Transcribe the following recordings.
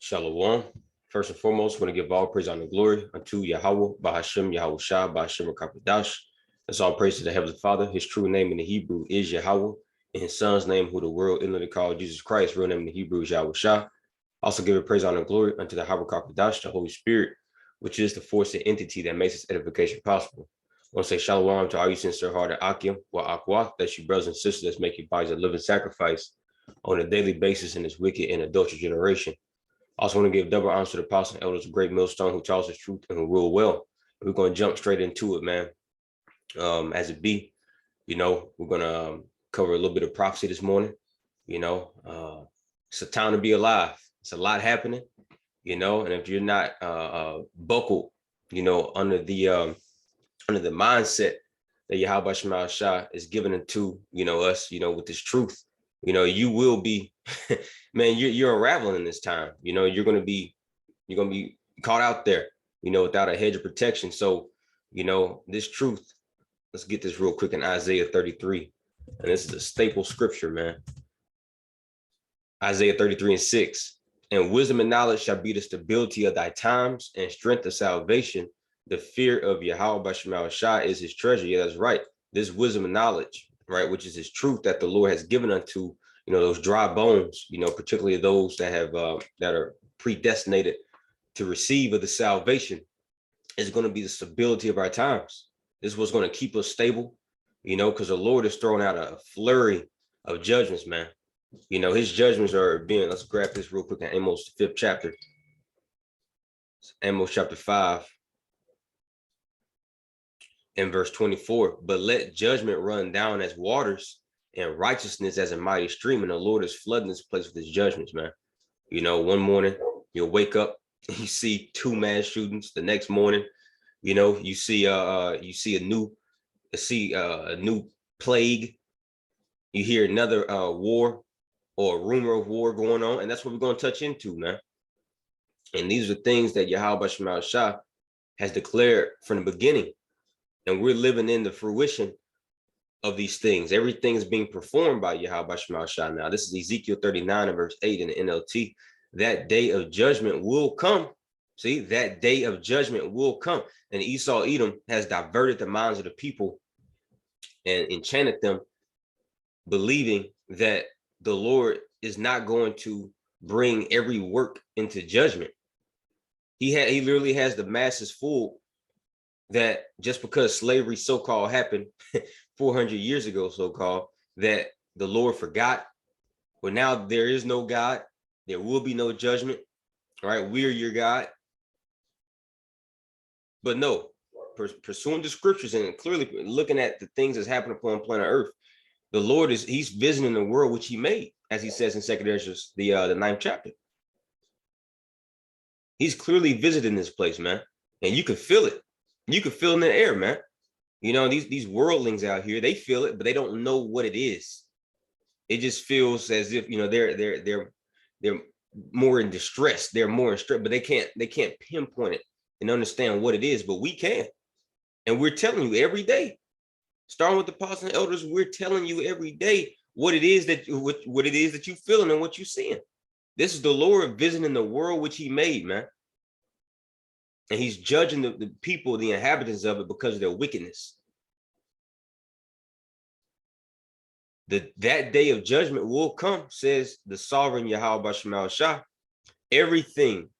Shalom. First and foremost, we want to give all praise, honor, and glory unto Yahweh, Bahashem, Yahweh Shah, Bahashem, Rakapadash. That's all praise to the Heavenly Father. His true name in the Hebrew is Yahweh, and his son's name, who the world inwardly called Jesus Christ, real name in the Hebrew is Yahweh Shah. Also give it praise, honor, and glory unto the Harakapadash, the Holy Spirit, which is the force and entity that makes its edification possible. I want to say shalom to all you sincere-hearted Akim, wa Akwa, that's you brothers and sisters that's making bodies a living sacrifice on a daily basis in this wicked and adulterous generation. Also want to give double honor to the apostles and elders of Great Millstone who taught us the truth and who rule well. We're going to jump straight into it, man. As it be, we're going to cover a little bit of prophecy this morning. It's a time to be alive. It's a lot happening, and if you're not buckled, under the mindset that Yahweh Shema Shah is given into, us, with this truth, you will be, man, you're unraveling in this time. You're going to be caught out there, without a hedge of protection. So, this truth, let's get this real quick in Isaiah 33. And this is a staple scripture, man. Isaiah 33:6. And wisdom and knowledge shall be the stability of thy times, and strength of salvation. The fear of Yahweh Shema Shah is his treasure. Yeah, that's right. This wisdom and knowledge, right, which is his truth that the Lord has given unto, those dry bones, particularly those that have that are predestinated to receive of the salvation, is going to be the stability of our times. This is what's going to keep us stable, because the Lord is throwing out a flurry of judgments, man. His judgments are being, let's grab this real quick in Amos, the 5th chapter. It's Amos chapter 5 and verse 24. But let judgment run down as waters and righteousness as a mighty stream. And the Lord is flooding this place with his judgments, man. One morning you'll wake up and you see 2 mass shootings. The next morning, you see a new plague. You hear another war or a rumor of war going on, and that's what we're going to touch into, man. And these are things that Yahweh Shema Shah has declared from the beginning, and we're living in the fruition of these things. Everything is being performed by Yahweh Shema Shah now. This is Ezekiel 39 and verse 8 in the NLT. That day of judgment will come. See, that day of judgment will come. And Esau Edom has diverted the minds of the people and enchanted them, believing that the Lord is not going to bring every work into judgment. He literally has the masses fooled that just because slavery so-called happened 400 years ago, so-called, that the Lord forgot. But now there is no God. There will be no judgment. All right, we are your God. But no, pursuing the scriptures and clearly looking at the things that's happening upon planet Earth, the Lord he's visiting the world which he made, as he says in 2nd Ezra, the 9th chapter. He's clearly visiting this place, man. And you can feel it. You can feel it in the air, man. These worldlings out here, they feel it, but they don't know what it is. It just feels as if, they're more in distress. They're more in stress, but they can't pinpoint it and understand what it is, but we can. And we're telling you every day. Starting with the apostles and elders, we're telling you every day what it is that you're feeling and what you're seeing. This is the Lord visiting the world which he made, man. And he's judging the people, the inhabitants of it, because of their wickedness. That day of judgment will come, says the sovereign Yahweh Shema Shah. Everything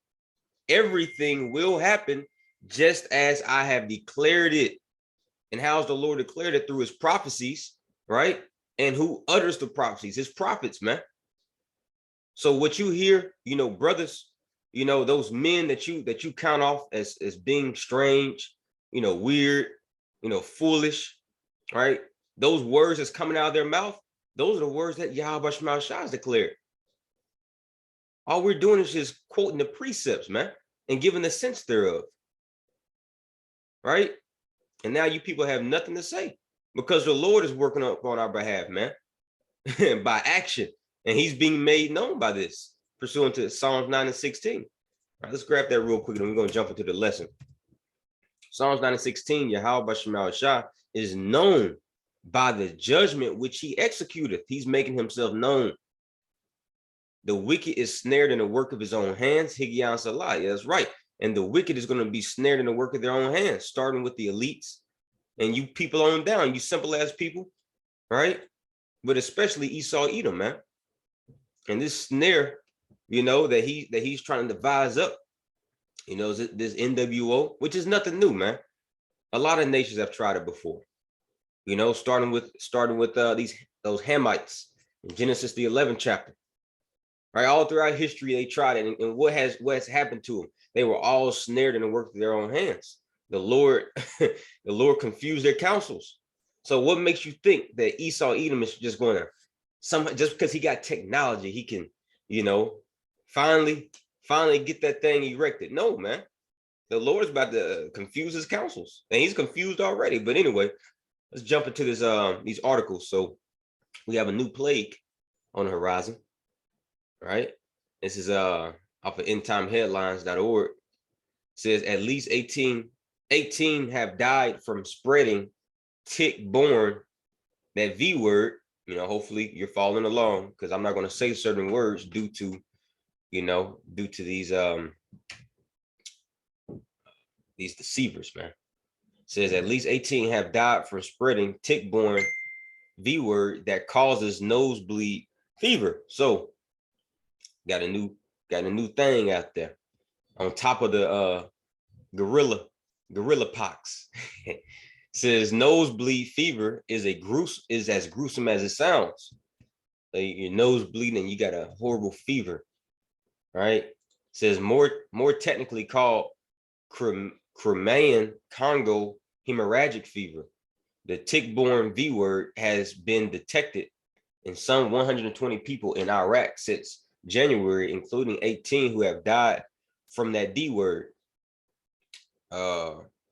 will happen just as I have declared it. And how's the Lord declared it? Through his prophecies, right? And who utters the prophecies? His prophets, man. So what you hear, brothers, those men that you count off as being strange, weird, foolish, right? Those words that's coming out of their mouth, those are the words that Yahweh Shema Shah has declared. All we're doing is just quoting the precepts, man, and giving the sense thereof, right? And now you people have nothing to say because the Lord is working on our behalf, man, by action. And he's being made known by this, pursuant to Psalms 9 and 16. All right, let's grab that real quick and we're going to jump into the lesson. Psalms 9 and 16, Yahweh Shema Shah is known by the judgment which he executeth. He's making himself known. The wicked is snared in the work of his own hands. Higgion Salah. Yeah, that's right. And the wicked is going to be snared in the work of their own hands, starting with the elites and you people on down, you simple ass people, right? But especially Esau Edom, man. And this snare, you know, that he's trying to devise up, you know, this NWO, which is nothing new, man. A lot of nations have tried it before, you know, starting with those Hamites in Genesis the 11th chapter. Right, all throughout history, they tried it, and what has happened to them? They were all snared in the work of their own hands. The Lord, the Lord confused their counsels. So, what makes you think that Esau Edom is just going to just because he got technology, he can, you know, finally get that thing erected? No, man. The Lord's about to confuse his counsels, and he's confused already. But anyway, let's jump into this these articles. So, we have a new plague on the horizon. Right, this is off of endtimeheadlines.org. It says at least 18 have died from spreading tick-borne, that V word. You know, hopefully you're following along, because I'm not going to say certain words due to these deceivers, man. It says at least 18 have died from spreading tick-borne V word that causes nosebleed fever. So got a new thing out there on top of the gorilla pox. Says nosebleed fever is as gruesome as it sounds. So your nose bleeding, you got a horrible fever, right? Says more technically called Crimean Congo hemorrhagic fever. The tick-borne V word has been detected in some 120 people in Iraq since January, including 18 who have died from that D word.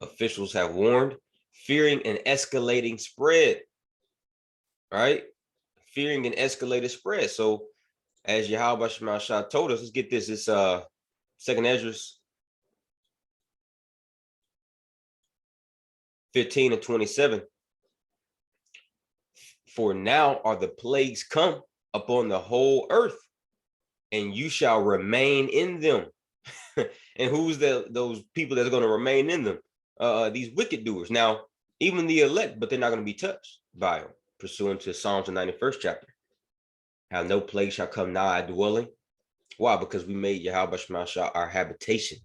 Officials have warned, fearing an escalating spread, right? Fearing an escalated spread. So, as Yahweh Shema Shah told us, let's get this. It's 2nd Ezra 15 and 27. For now are the plagues come upon the whole earth, and you shall remain in them. And who's those people that's going to remain in them? These wicked doers. Now, even the elect, but they're not going to be touched by them, pursuant to Psalms 91st chapter. How no plague shall come nigh our dwelling. Why? Because we made Yahweh Shema Shah our habitation,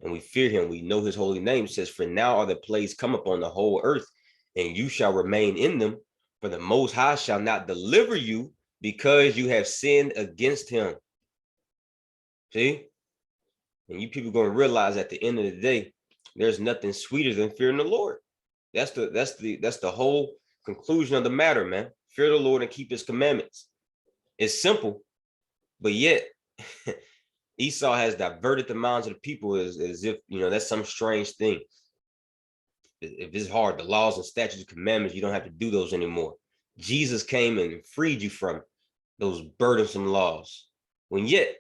and we fear him. We know his holy name. It says, for now are the plagues come upon the whole earth, and you shall remain in them. For the Most High shall not deliver you, because you have sinned against him. See? And you people going to realize at the end of the day, there's nothing sweeter than fearing the Lord. That's the whole conclusion of the matter, man. Fear the Lord and keep his commandments. It's simple, but yet Esau has diverted the minds of the people as if, you know, that's some strange thing. If it's hard, the laws and statutes and commandments, you don't have to do those anymore. Jesus came and freed you from those burdensome laws. When yet,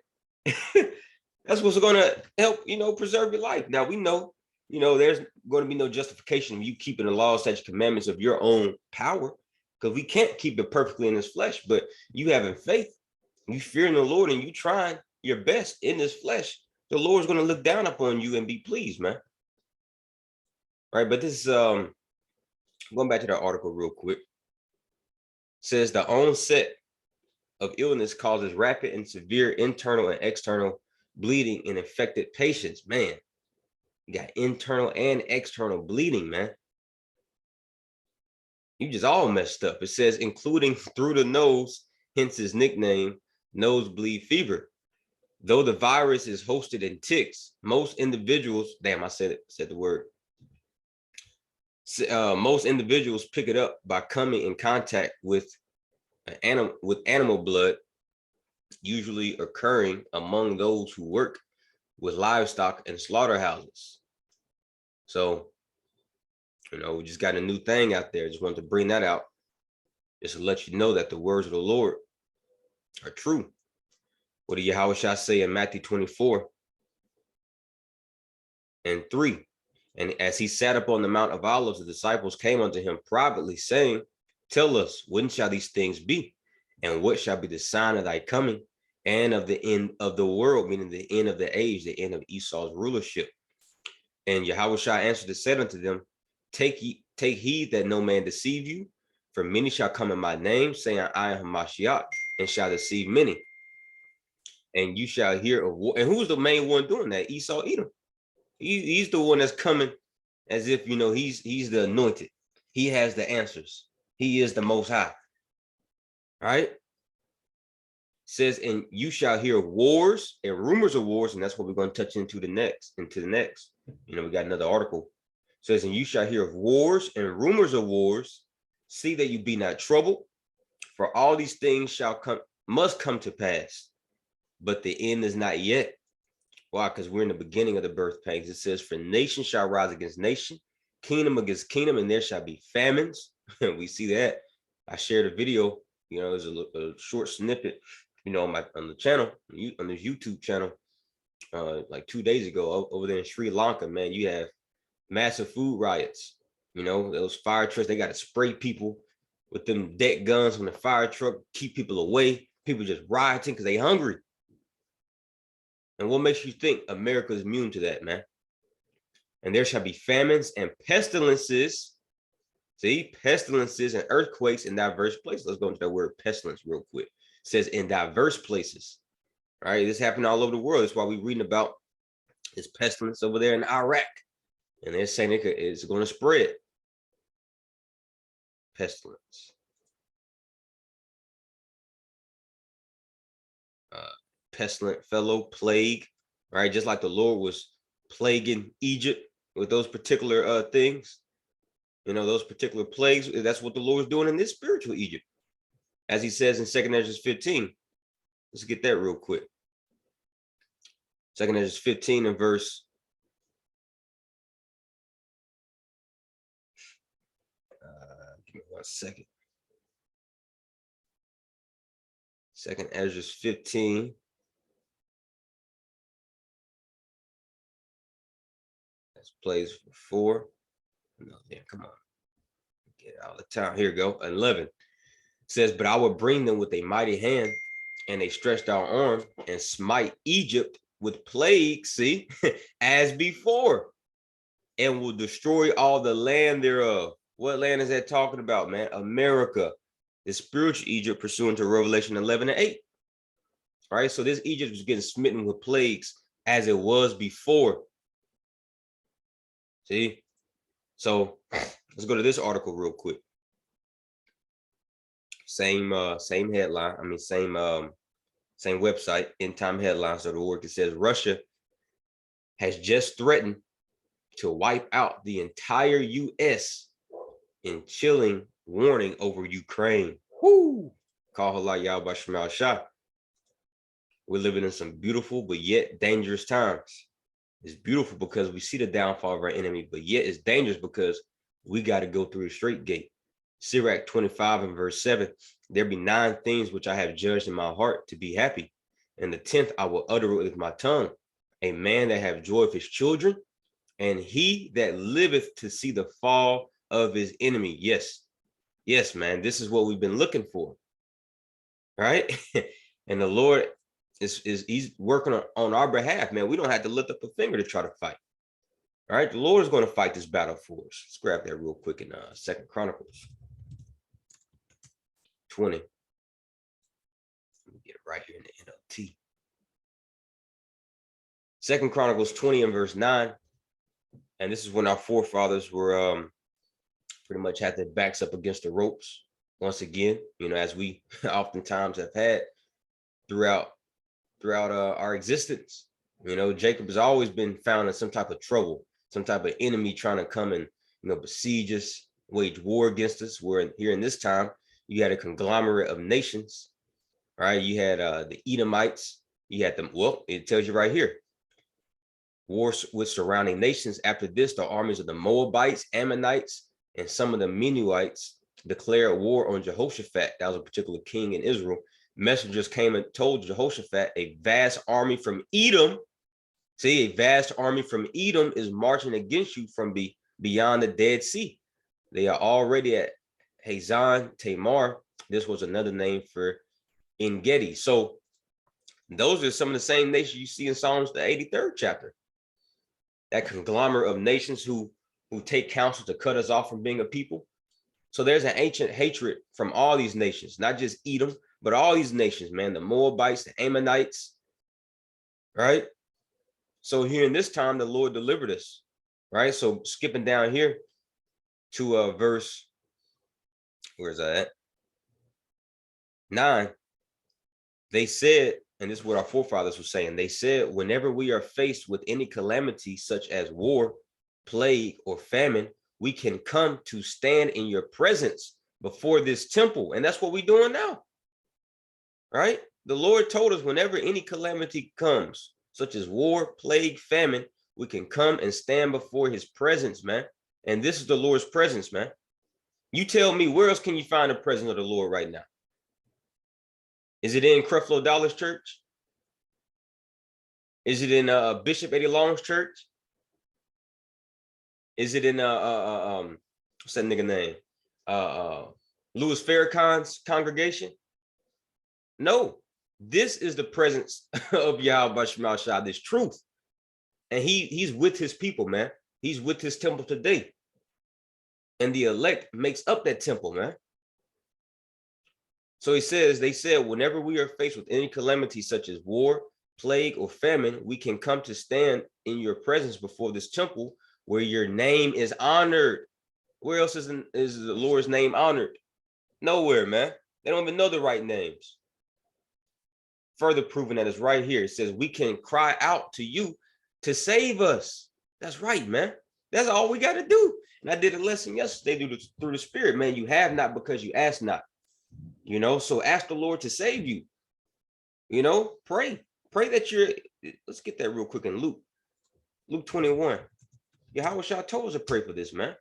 that's what's going to help, you know, preserve your life. Now, we know, you know, there's going to be no justification of you keeping the laws, statutes, commandments of your own power, because we can't keep it perfectly in this flesh. But you having faith, you fearing the Lord, and you trying your best in this flesh, the Lord's going to look down upon you and be pleased, man. Right, but this is going back to the article real quick. It says the onset of illness causes rapid and severe internal and external bleeding in infected patients. Man, you got internal and external bleeding, man. You just all messed up. It says including through the nose, hence his nickname, nosebleed fever. Though the virus is hosted in ticks, most individuals, damn, I said the word. Most individuals pick it up by coming in contact with animal blood, usually occurring among those who work with livestock and slaughterhouses. So, you know, we just got a new thing out there. Just wanted to bring that out, just to let you know that the words of the Lord are true. What did Yahweh Shah say in Matthew 24:3? And as he sat up on the Mount of Olives, the disciples came unto him privately, saying, tell us, when shall these things be? And what shall be the sign of thy coming and of the end of the world, meaning the end of the age, the end of Esau's rulership. And Yahushua answered and said unto them, take heed that no man deceive you, for many shall come in my name, saying, I am Hamashiach, and shall deceive many. And you shall hear of war. And who's the main one doing that? Esau Edom. He's the one that's coming as if, he's the anointed. He has the answers. He is the Most High. All right. Says, and you shall hear wars and rumors of wars, and that's what we're going to touch into the next. We got another article. Says, and you shall hear of wars and rumors of wars. See that you be not troubled, for all these things must come to pass, but the end is not yet. Why? Because we're in the beginning of the birth pangs. It says, for nation shall rise against nation, kingdom against kingdom, and there shall be famines. And we see that. I shared a video, there's a short snippet, on the channel, on this YouTube channel, like 2 days ago, over there in Sri Lanka, man, you have massive food riots. Those fire trucks, they got to spray people with them deck guns from the fire truck, keep people away. People just rioting because they hungry. And what makes you think America is immune to that, man? And there shall be famines and pestilences. See, pestilences and earthquakes in diverse places. Let's go into that word pestilence real quick. It says in diverse places. All right, this happened all over the world. That's why we're reading about this pestilence over there in Iraq. And they're saying it's going to spread. Pestilence. Pestilent fellow, plague, right? Just like the Lord was plaguing Egypt with those particular things, those particular plagues. That's what the Lord is doing in this spiritual Egypt, as he says in 2nd Ezra 15. Let's get that real quick. 2nd Ezra 15 and verse. Give me 1 second. 2nd Ezra 15. That's plays for 4. No, yeah, come on. Get out of town. Here we go. 11. It says, but I will bring them with a mighty hand and a stretched out arm and smite Egypt with plagues, see, as before, and will destroy all the land thereof. What land is that talking about, man? America, the spiritual Egypt, pursuant to Revelation 11 and 8. All right, so this Egypt was getting smitten with plagues as it was before. See, so let's go to this article real quick. Same headline. I mean, same website, End Time Headlines of the work. It says Russia has just threatened to wipe out the entire U.S. in chilling warning over Ukraine. Whoo! Call Halal Yahweh Shemal Shah. We're living in some beautiful but yet dangerous times. It's beautiful because we see the downfall of our enemy, but yet it's dangerous because we got to go through the straight gate. Sirach 25 and verse 7, there be 9 things which I have judged in my heart to be happy, and the 10th I will utter it with my tongue. A man that have joy of his children, and he that liveth to see the fall of his enemy. Yes, man, this is what we've been looking for, right? And the Lord he's working on our behalf, man. We don't have to lift up a finger to try to fight. All right, the Lord is going to fight this battle for us. Let's grab that real quick in 2nd Chronicles 20. Let me get it right here in the NLT. 2nd Chronicles 20 and verse 9. And this is when our forefathers were pretty much had their backs up against the ropes once again, as we oftentimes have had throughout our existence. Jacob has always been found in some type of trouble, some type of enemy trying to come and besiege us, wage war against us. Where here in this time you had a conglomerate of nations, right? You had the Edomites, you had them. Well, it tells you right here, wars with surrounding nations. After this, the armies of the Moabites, Ammonites, and some of the Meunites declared war on Jehoshaphat. That was a particular king in Israel. Messengers came and told Jehoshaphat, a vast army from Edom. See, a vast army from Edom is marching against you from beyond the Dead Sea. They are already at Hazan Tamar. This was another name for En Gedi. So Those are some of the same nations you see in Psalms, the 83rd chapter. That conglomerate of nations who take counsel to cut us off from being a people. So there's an ancient hatred from all these nations, not just Edom, but all these nations, man, the Moabites, the Ammonites, right? So here in this time, the Lord delivered us, right? So skipping down here to verse, where's that at? 9. They said, and this is what our forefathers were saying, they said, whenever we are faced with any calamity, such as war, plague, or famine, we can come to stand in your presence before this temple. And that's what we're doing now, right? The Lord told us whenever any calamity comes, such as war, plague, famine, we can come and stand before his presence, man. And this is the Lord's presence, man. You tell me, where else can you find the presence of the Lord right now? Is it in Creflo Dollar's church? Is it in Bishop Eddie Long's church? Is it in what's that nigga name? Louis Farrakhan's congregation? No, this is the presence of Yahweh Shema Shah, this truth. And he's with his people, man. He's with his temple today. And the elect makes up that temple, man. So he says, they said, whenever we are faced with any calamity such as war, plague, or famine, we can come to stand in your presence before this temple where your name is honored. Where else is the Lord's name honored? Nowhere, man. They don't even know the right names. Further proving that it's right here. It says, we can cry out to you to save us. That's right, man. That's all we got to do. And I did a lesson yesterday through the Spirit, man. You have not because you ask not. You know, so ask the Lord to save you. You know, pray that let's get that real quick in Luke 21. Yahweh Shah told us to pray for this, man.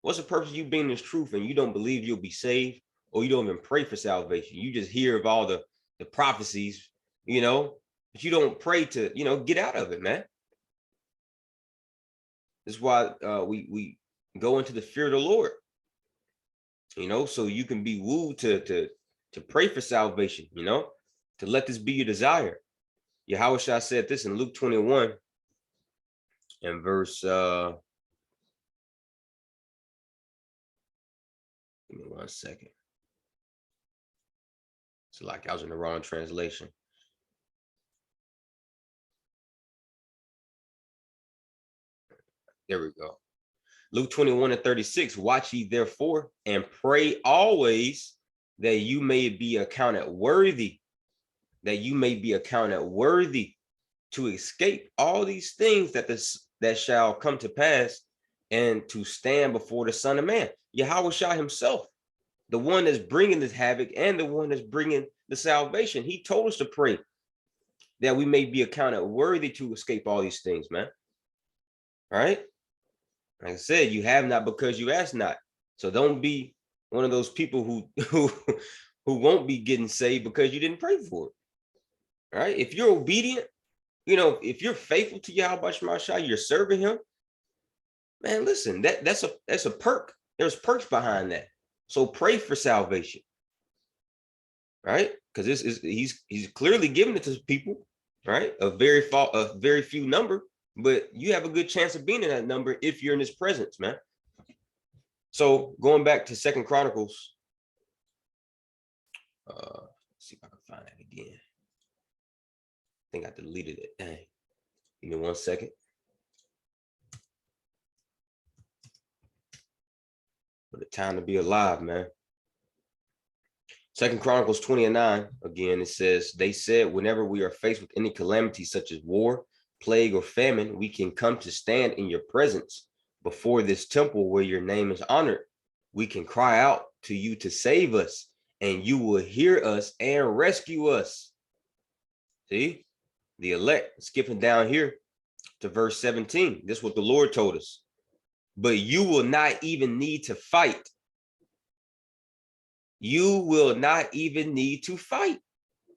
What's the purpose of you being this truth and you don't believe you'll be saved, or you don't even pray for salvation? You just hear of all the prophecies, you know, but you don't pray to, you know, get out of it, man. This is why we go into the fear of the Lord, you know, so you can be wooed to pray for salvation, you know, to let this be your desire. Yahweh Shah said this in Luke 21 and verse, give me 1 second. It's like I was in the wrong translation. There we go. Luke 21 and 36, watch ye therefore and pray always that you may be accounted worthy, to escape all these things that shall come to pass and to stand before the Son of Man. Yahweh Shah himself, the one that's bringing this havoc and the one that's bringing the salvation. He told us to pray that we may be accounted worthy to escape all these things, man. All right? Like I said, you have not because you ask not. So don't be one of those people who won't be getting saved because you didn't pray for it. All right? If you're obedient, you know, if you're faithful to Yahweh Shema Shah, you're serving him, man, listen, that's a perk. There's perks behind that. So pray for salvation, right? Because he's clearly giving it to people, right? A very few number, but you have a good chance of being in that number if you're in his presence, man. So going back to 2 Chronicles, let's see if I can find that again. I think I deleted it. Dang. Give me 1 second. What a time to be alive, man. 2 Chronicles 20 and 9, again, it says, they said, whenever we are faced with any calamity such as war, plague, or famine, we can come to stand in your presence before this temple where your name is honored. We can cry out to you to save us, and you will hear us and rescue us. See, the elect, skipping down here to verse 17. This is what the Lord told us. But you will not even need to fight. You will not even need to fight.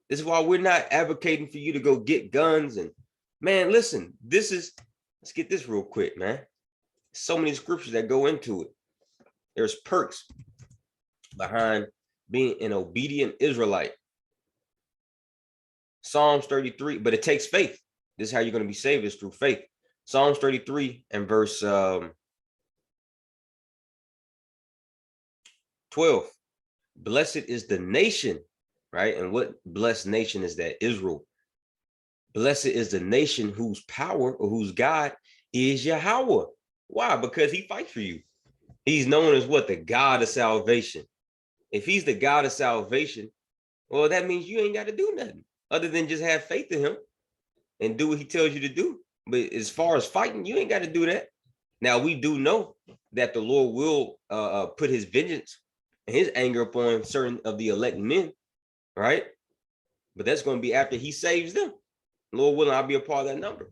This is why we're not advocating for you to go get guns. And man, listen, let's get this real quick, man. So many scriptures that go into it. There's perks behind being an obedient Israelite. Psalms 33, but it takes faith. This is how you're going to be saved, is through faith. Psalms 33 and verse 12. Blessed is the nation, right? And what blessed nation is that? Israel. Blessed is the nation whose power or whose God is Yahweh. Why? Because he fights for you. He's known as what? The God of salvation. If he's the God of salvation, well, that means you ain't got to do nothing other than just have faith in him and do what he tells you to do. But as far as fighting, you ain't got to do that. Now, we do know that the Lord will put his vengeance and his anger upon certain of the elect men, right? But that's going to be after he saves them. Lord willing, I'll be a part of that number,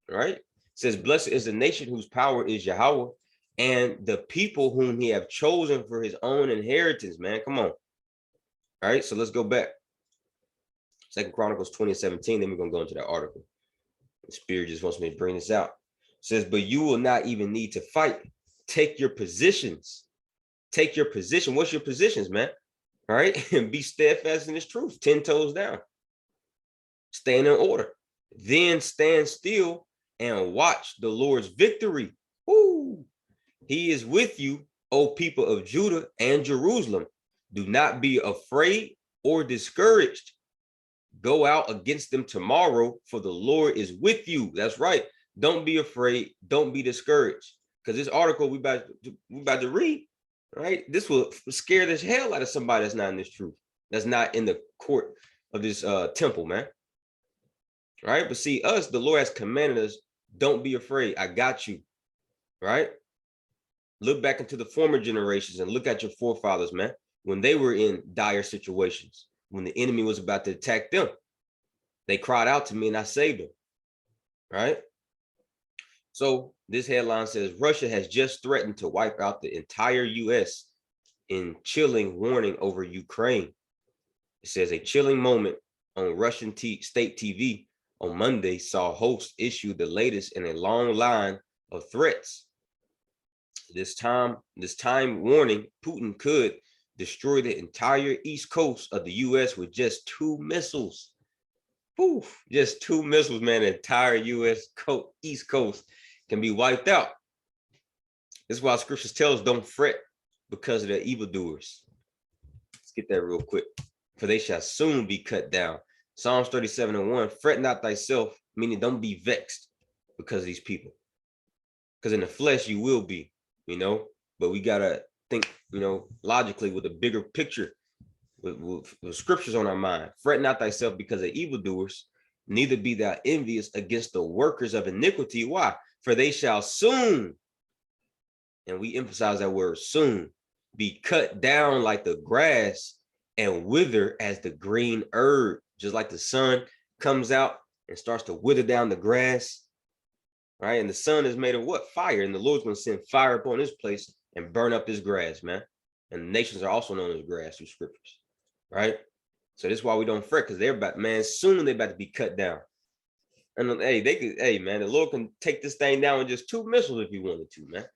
right? It says, blessed is the nation whose power is Yahweh, and the people whom he have chosen for his own inheritance, man. Come on. All right, so let's go back. 2 Chronicles 20:17, then we're going to go into that article. The Spirit just wants me to bring this out. It says, but you will not even need to fight. Take your positions. Take your position. What's your positions, man? All right, and be steadfast in this truth, 10 toes down. Stand in order. Then stand still and watch the Lord's victory. Woo! He is with you, O people of Judah and Jerusalem. Do not be afraid or discouraged. Go out against them tomorrow, for the Lord is with you. That's right. Don't be afraid. Don't be discouraged. Because this article we about to read, right? This will scare the hell out of somebody that's not in this truth. That's not in the court of this temple, man. Right? But see, us, the Lord has commanded us, don't be afraid. I got you. Right? Look back into the former generations and look at your forefathers, man, when they were in dire situations, when the enemy was about to attack them. They cried out to me and I saved them. Right? So this headline says, Russia has just threatened to wipe out the entire U.S. in chilling warning over Ukraine. It says a chilling moment on Russian state TV on Monday saw hosts issue the latest in a long line of threats. This time warning Putin could destroy the entire east coast of the U.S. with just 2 missiles. Poof, just 2 missiles, man. The entire U.S. east coast can be wiped out. This is why scriptures tell us don't fret because of the evildoers. Let's get that real quick. For they shall soon be cut down. Psalms 37:1, fret not thyself, meaning don't be vexed because of these people. Because in the flesh you will be, but we got to think, logically with a bigger picture, with scriptures on our mind. Fret not thyself because of evildoers, neither be thou envious against the workers of iniquity. Why? For they shall soon, and we emphasize that word soon, be cut down like the grass and wither as the green herb. Just like the sun comes out and starts to wither down the grass, right? And the sun is made of what? Fire. And the Lord's going to send fire upon this place and burn up this grass, man. And the nations are also known as grass through scriptures, right? So this is why we don't fret, because they're about, man, soon they're about to be cut down. And hey, man, the Lord can take this thing down with just 2 missiles if he wanted to, man.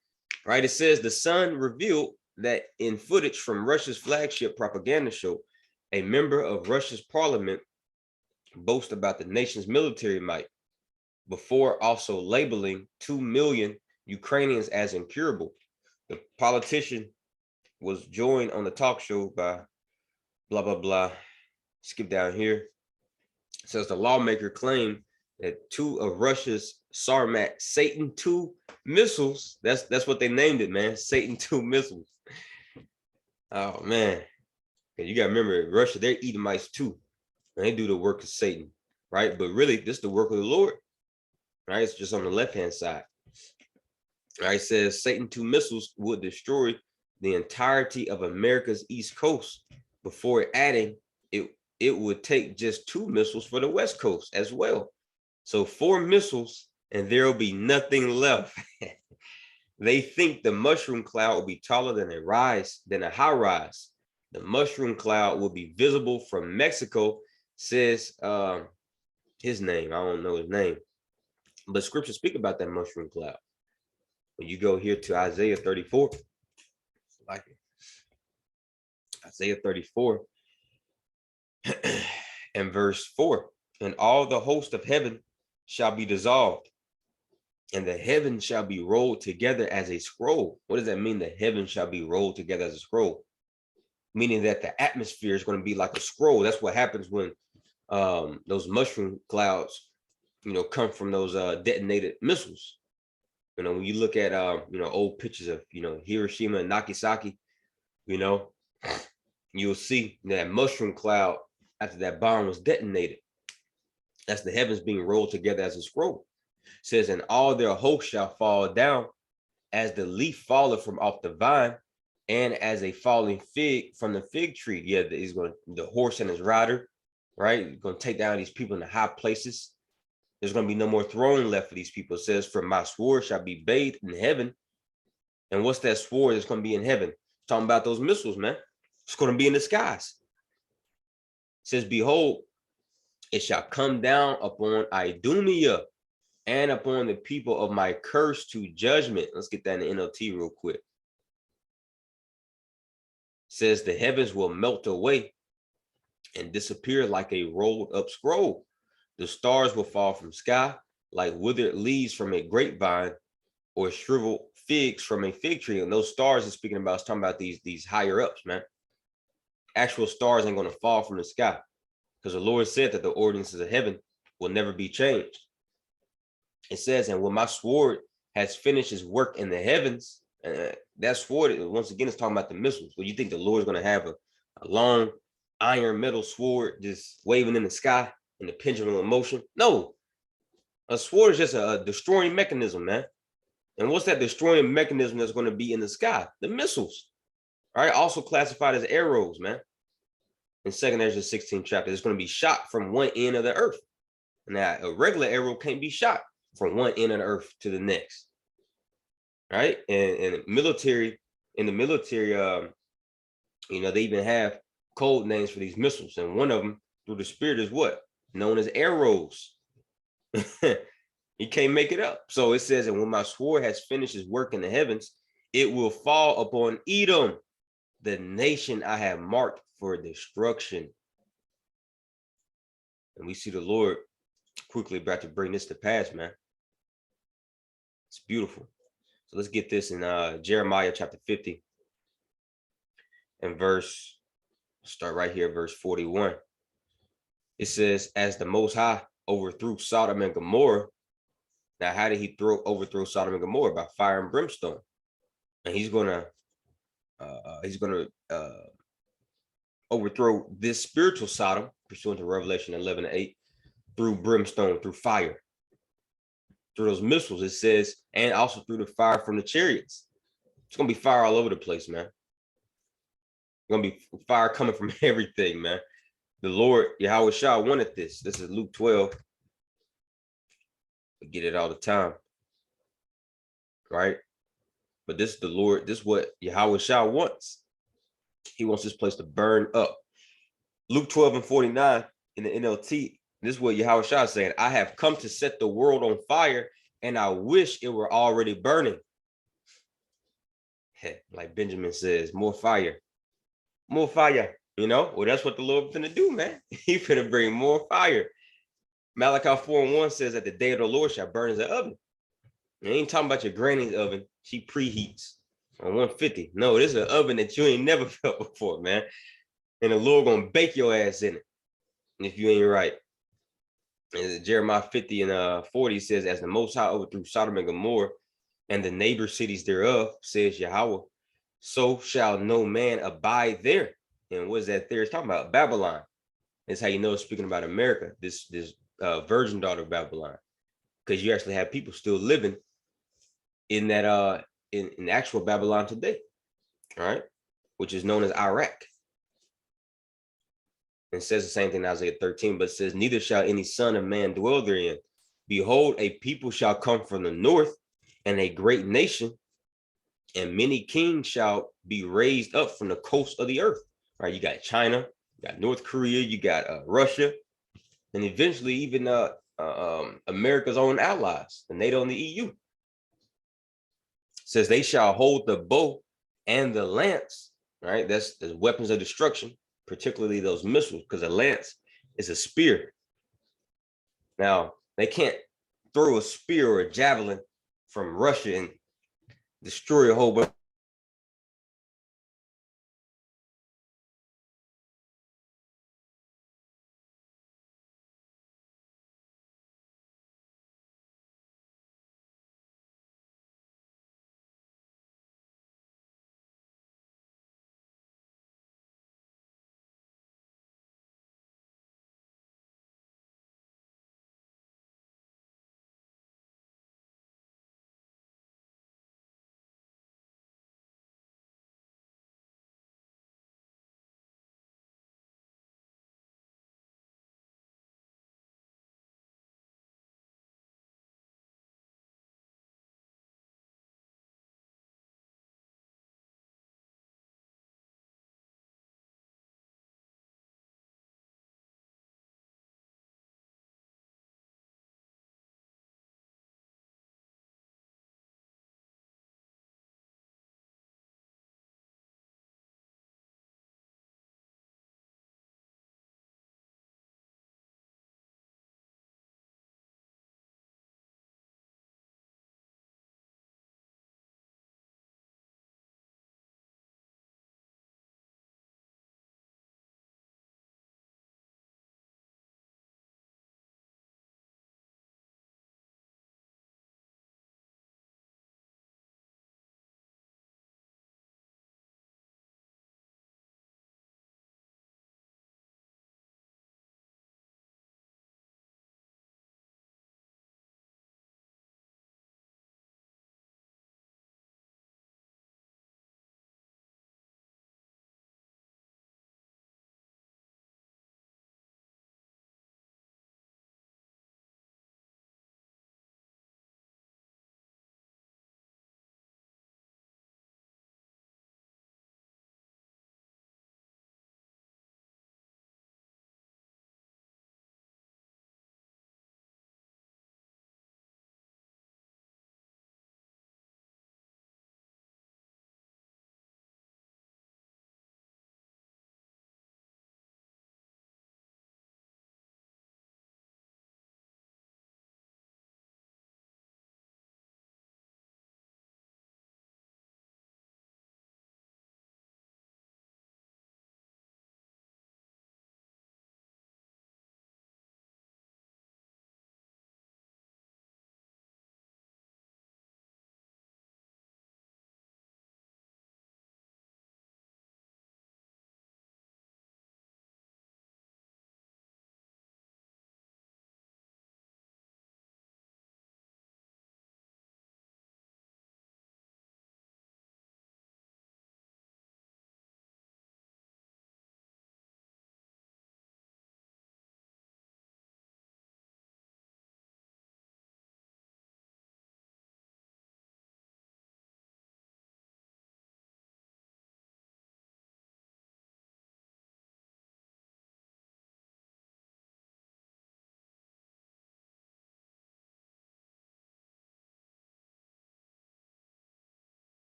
Right? It says the Sun revealed that in footage from Russia's flagship propaganda show, a member of Russia's parliament boast about the nation's military might, before also labeling 2 million Ukrainians as incurable. The politician was joined on the talk show by blah, blah, blah. Skip down here. It says the lawmaker claimed that 2 of Russia's Sarmat Satan 2 missiles, that's what they named it, man, Satan 2 missiles. Oh, man. You got to remember, Russia, they're Edomites too. And they do the work of Satan, right? But really, this is the work of the Lord, right? It's just on the left-hand side. Right? It says Satan 2 missiles would destroy the entirety of America's East Coast. Before adding, it would take just 2 missiles for the West Coast as well. So 4 missiles, and there will be nothing left. They think the mushroom cloud will be taller than a high rise. The mushroom cloud will be visible from Mexico, says his name. I don't know his name, but scriptures speak about that mushroom cloud. When you go here to Isaiah 34, like it. Isaiah 34 And verse 4, and all the host of heaven shall be dissolved, and the heaven shall be rolled together as a scroll. What does that mean? The heaven shall be rolled together as a scroll, meaning that the atmosphere is going to be like a scroll. That's what happens when those mushroom clouds, come from those detonated missiles. When you look at old pictures of Hiroshima and Nagasaki, you'll see that mushroom cloud after that bomb was detonated. That's the heavens being rolled together as a scroll. It says, and all their hosts shall fall down as the leaf falleth from off the vine, and as a falling fig from the fig tree. Yeah, he's going to, the horse and his rider, right? He's going to take down these people in the high places. There's going to be no more throne left for these people. It says, for my sword shall be bathed in heaven. And what's that sword that's going to be in heaven? It's talking about those missiles, man. It's going to be in the skies. It says, behold, it shall come down upon Idumea and upon the people of my curse to judgment. Let's get that in the NLT real quick. It says the heavens will melt away and disappear like a rolled up scroll. The stars will fall from sky like withered leaves from a grapevine, or shriveled figs from a fig tree. And those stars is speaking about, it's talking about these higher ups, man. Actual stars ain't going to fall from the sky, because the Lord said that the ordinances of heaven will never be changed. It says, and when my sword has finished his work in the heavens, that sword, once again, is talking about the missiles. Well, you think the Lord's going to have a long iron metal sword just waving in the sky in the pendulum of motion? No. A sword is just a destroying mechanism, man. And what's that destroying mechanism that's going to be in the sky? The missiles, all right? Also classified as arrows, man. In 2 Ezra 16th chapter, it's going to be shot from one end of the earth. Now, a regular arrow can't be shot from one end of the earth to the next, right? And in the military, they even have code names for these missiles, and one of them, through the spirit, is what? Known as arrows. You can't make it up. So it says, and when my sword has finished his work in the heavens, it will fall upon Edom, the nation I have marked for destruction. And we see the Lord quickly about to bring this to pass, man. It's beautiful. So let's get this in Jeremiah chapter 50 and start right here, verse 41. It says, as the Most High overthrew Sodom and Gomorrah. Now, how did he overthrow Sodom and Gomorrah? By fire and brimstone. And he's gonna overthrow this spiritual Sodom, pursuant to Revelation 11:8, through brimstone, through fire, through those missiles. It says, and also through the fire from the chariots. It's gonna be fire all over the place, man. It's gonna be fire coming from everything, man. The Lord Yahweh Shah wanted this. This is Luke 12. We get it all the time, right? But this is the Lord. This is what Yahweh Shah wants. He wants this place to burn up. Luke 12:49 in the NLT. This is what Yahweh Shah is saying. I have come to set the world on fire, and I wish it were already burning. Like Benjamin says, more fire. More fire. Well, that's what the Lord finna do, man. He finna bring more fire. Malachi 4:1 says that the day of the Lord shall burn as an oven. I ain't talking about your granny's oven. She preheats on 150. No, this is an oven that you ain't never felt before, man. And the Lord gonna bake your ass in it if you ain't right. And Jeremiah 50 and 40 says, as the Most High overthrew Sodom and Gomorrah and the neighbor cities thereof, says Yahweh, so shall no man abide there. And what is that there? It's talking about Babylon. That's how you know it's speaking about America, this virgin daughter of Babylon, because you actually have people still living in that in actual Babylon today, all right, which is known as Iraq. And it says the same thing in Isaiah 13, but it says, neither shall any son of man dwell therein. Behold, a people shall come from the north, and a great nation, and many kings shall be raised up from the coast of the earth. All right, you got China, you got North Korea, you got Russia, and eventually even America's own allies, the NATO and the EU. It says they shall hold the bow and the lance, right? That's the weapons of destruction, particularly those missiles, because a lance is a spear. Now, they can't throw a spear or a javelin from Russia and destroy a whole bunch